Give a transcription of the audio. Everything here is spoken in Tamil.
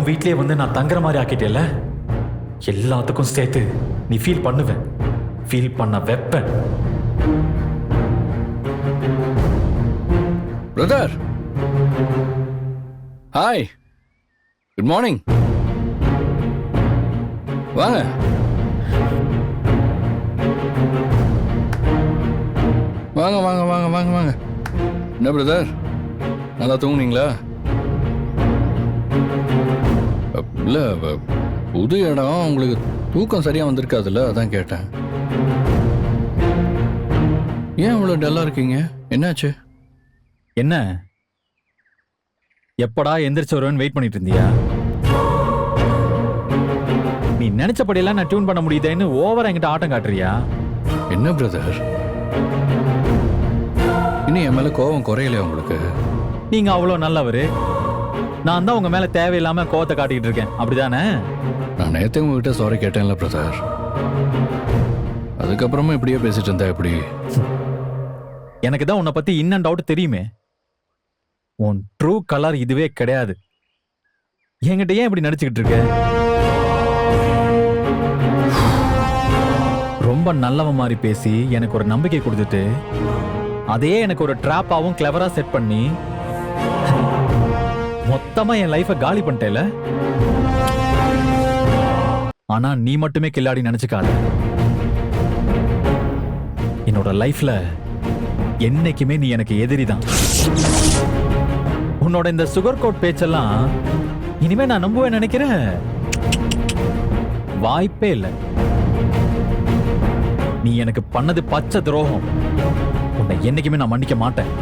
உன் வீட்லயே வந்து நான் தங்குற மாதிரி ஆக்கிட்டேல, எல்லாத்துக்கும் சேர்த்து நீ ஃபீல் பண்ணுவேன், ஃபீல் பண்ண வைப்பேன். Brother, hi, good morning. வாங்க. வாங்க வாங்க வாங்க வாங்க வாங்க. என்ன பிரதர், நல்லா தூங்குனீங்களா? இல்லை, புது இடம், உங்களுக்கு தூக்கம் சரியாக வந்திருக்காதுல்ல, அதான் கேட்டேன். ஏன் இவ்வளோ டல்லாக இருக்கீங்க, என்னாச்சு? என்ன எப்படா எந்திரிச்சு வருவேன்னு வெயிட் பண்ணிட்டு இருந்தியா? நீ நினைச்சபடியெல்லாம் நான் டியூன் பண்ண முடியுதேன்னு ஓவரா என்கிட்ட ஆட்டம் காட்டுறியா? என்ன பிரதர், இன்னும் என் மேல கோபம் குறையலையா உங்களுக்கு? நீங்க அவ்வளோ நல்லவரு, நான் தான் உங்க மேல தேவையில்லாம கோவத்தை காட்டிட்டு இருக்கேன், அப்படிதானே? நான் நேத்தே உங்ககிட்ட சாரி கேட்டேன்ல பிரதர், அதுக்கப்புறமா இப்படியே பேசிட்டு இருந்தா எப்படி? எனக்கு தான் உன்னை பத்தி இன் அண்ட் அவுட் தெரியுமே. உன் ட்ரூ கலர் இதுவே கிடையாது. என்கிட்ட ஏன் இப்படி நடிச்சுக்கிட்டு இருக்க? ரொம்ப நல்லவன் மாதிரி பேசி எனக்கு ஒரு நம்பிக்கை கொடுத்துட்டு அதே எனக்கு ஒரு ட்ராப்பாவும் கிளவரா செட் பண்ணி மொத்தமா என் லைஃபை காலி பண்ணிட்டேல. ஆனா நீ மட்டுமே கில்லாடி நினைச்சுக்காத. என்னோட லைஃப்ல என்னைக்குமே நீ எனக்கு எதிரிதான். உன்னோட இந்த சுகர் கோட் பேச்செல்லாம் இனிமே நான் நம்புவேன் நினைக்கிறேன்? வாய்ப்பே இல்லை. நீ எனக்கு பண்ணது பச்சை துரோகம். உன்னை என்னைக்குமே நான் மன்னிக்க மாட்டேன்.